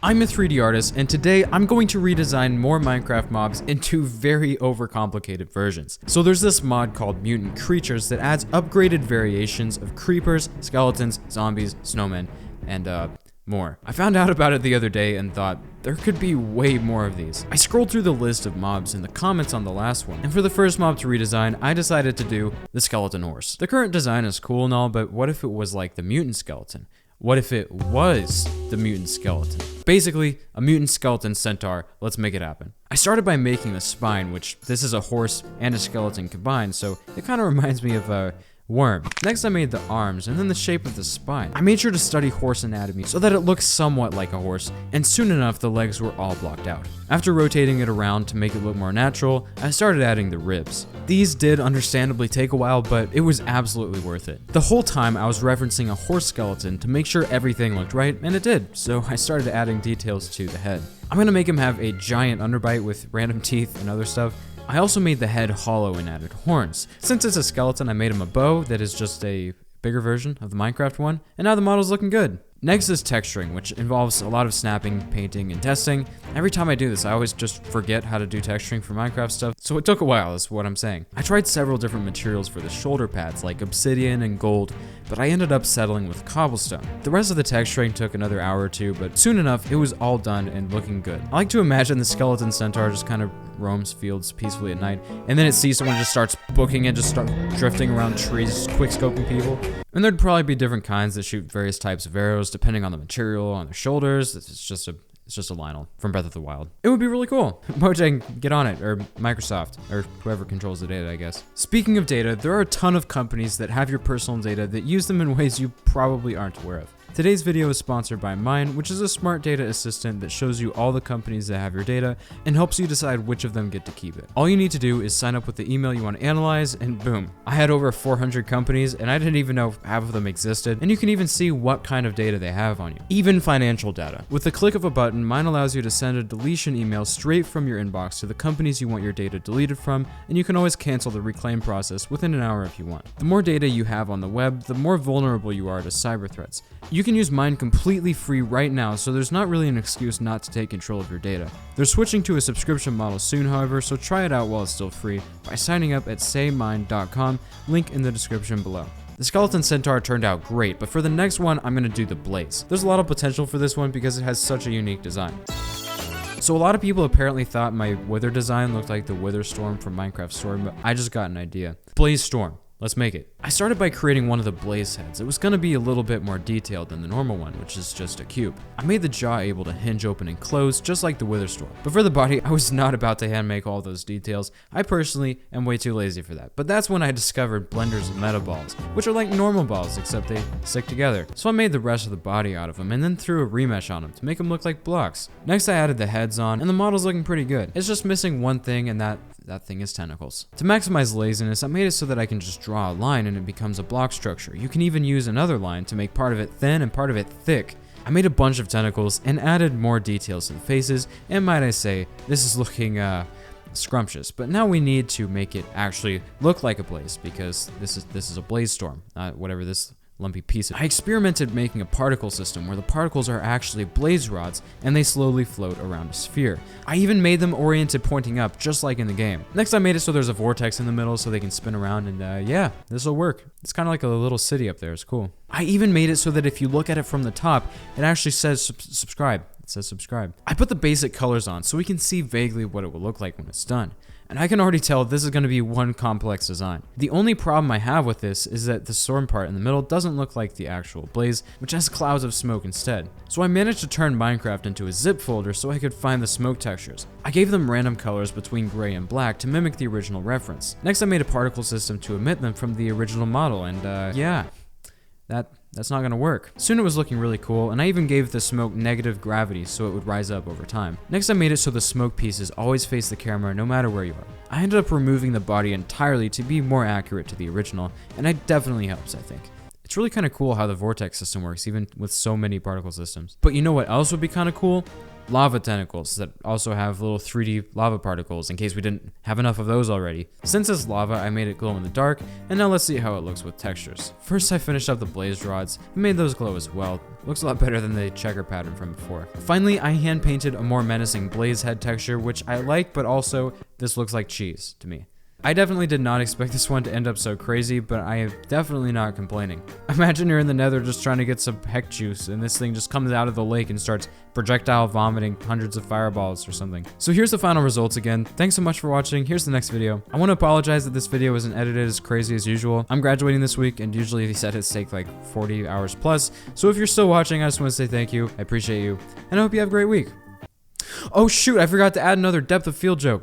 I'm a 3D artist, and today I'm going to redesign more Minecraft mobs into very overcomplicated versions. So there's this mod called Mutant Creatures that adds upgraded variations of creepers, skeletons, zombies, snowmen, and more. I found out about it the other day and thought there could be way more of these. I scrolled through the list of mobs in the comments on the last one, and for the first mob to redesign, I decided to do the skeleton horse. The current design is cool and all, but what if it was like the mutant skeleton? What if it was the mutant skeleton? Basically, a mutant skeleton centaur. Let's make it happen. I started by making the spine, which this is a horse and a skeleton combined, so it kind of reminds me of a worm. Next I made the arms and then the shape of the spine. I made sure to study horse anatomy so that it looks somewhat like a horse, and soon enough the legs were all blocked out. After rotating it around to make it look more natural, I started adding the ribs. These did understandably take a while, but it was absolutely worth it. The whole time I was referencing a horse skeleton to make sure everything looked right, and it did, so I started adding details to the head. I'm gonna make him have a giant underbite with random teeth and other stuff. I also made the head hollow and added horns. Since it's a skeleton, I made him a bow that is just a bigger version of the Minecraft one, and now the model's looking good. Next is texturing, which involves a lot of snapping, painting, and testing. Every time I do this, I always just forget how to do texturing for Minecraft stuff, so it took a while, is what I'm saying. I tried several different materials for the shoulder pads, like obsidian and gold, but I ended up settling with cobblestone. The rest of the texturing took another hour or two, but soon enough, it was all done and looking good. I like to imagine the skeleton centaur just kind of roams fields peacefully at night, and then it sees someone, just starts booking and just start drifting around trees, quick scoping people. And there'd probably be different kinds that shoot various types of arrows depending on the material on their shoulders. It's just a Lionel from Breath of the Wild. It would be really cool. Mojang, get on it, or Microsoft, or whoever controls the data, I guess. Speaking of data, there are a ton of companies that have your personal data that use them in ways you probably aren't aware of. Today's video is sponsored by Mine, which is a smart data assistant that shows you all the companies that have your data and helps you decide which of them get to keep it. All you need to do is sign up with the email you want to analyze, and boom. I had over 400 companies, and I didn't even know half of them existed, and you can even see what kind of data they have on you. Even financial data. With the click of a button, Mine allows you to send a deletion email straight from your inbox to the companies you want your data deleted from, and you can always cancel the reclaim process within an hour if you want. The more data you have on the web, the more vulnerable you are to cyber threats. You can use Mine completely free right now, so there's not really an excuse not to take control of your data. They're switching to a subscription model soon, however, so try it out while it's still free by signing up at saymine.com, link in the description below. The skeleton centaur turned out great, but for the next one, I'm gonna do the blaze. There's a lot of potential for this one because it has such a unique design. So a lot of people apparently thought my wither design looked like the wither storm from Minecraft Story, but I just got an idea. Blaze storm. Let's make it. I started by creating one of the blaze heads. It was gonna be a little bit more detailed than the normal one, which is just a cube. I made the jaw able to hinge open and close, just like the wither storm. But for the body, I was not about to hand make all those details. I personally am way too lazy for that. But that's when I discovered Blender's meta balls, which are like normal balls, except they stick together. So I made the rest of the body out of them, and then threw a remesh on them to make them look like blocks. Next I added the heads on, and the model's looking pretty good. It's just missing one thing, and that thing is tentacles. To maximize laziness, I made it so that I can just draw a line and it becomes a block structure. You can even use another line to make part of it thin and part of it thick. I made a bunch of tentacles and added more details to the faces, and might I say, this is looking scrumptious, but now we need to make it actually look like a blaze, because this is a blaze storm, whatever this lumpy piece. I experimented making a particle system where the particles are actually blaze rods and they slowly float around a sphere. I even made them oriented pointing up, just like in the game. Next I made it so there's a vortex in the middle so they can spin around, and yeah, this will work. It's kind of like a little city up there. It's cool. I even made it so that if you look at it from the top, it actually says subscribe. It says subscribe. I put the basic colors on so we can see vaguely what it will look like when it's done. And I can already tell this is going to be one complex design. The only problem I have with this is that the storm part in the middle doesn't look like the actual blaze, which has clouds of smoke instead. So I managed to turn Minecraft into a zip folder so I could find the smoke textures. I gave them random colors between gray and black to mimic the original reference. Next I made a particle system to emit them from the original model, and yeah, that's not gonna work. Soon it was looking really cool, and I even gave the smoke negative gravity so it would rise up over time. Next I made it so the smoke pieces always face the camera no matter where you are. I ended up removing the body entirely to be more accurate to the original, and it definitely helps, I think. It's really kind of cool how the vortex system works, even with so many particle systems. But you know what else would be kind of cool? lava tentacles that also have little 3D lava particles in case we didn't have enough of those already. Since it's lava, I made it glow in the dark, and now let's see how it looks with textures. First, I finished up the blaze rods and made those glow as well. Looks a lot better than the checker pattern from before. Finally, I hand painted a more menacing blaze head texture, which I like, but also this looks like cheese to me. I definitely did not expect this one to end up so crazy, but I am definitely not complaining. Imagine you're in the nether just trying to get some heck juice and this thing just comes out of the lake and starts projectile vomiting hundreds of fireballs or something. So here's the final results again. Thanks so much for watching. Here's the next video. I want to apologize that this video isn't edited as crazy as usual. I'm graduating this week and usually these edits take like 40 hours plus. So if you're still watching, I just want to say thank you. I appreciate you and I hope you have a great week. Oh shoot, I forgot to add another depth of field joke.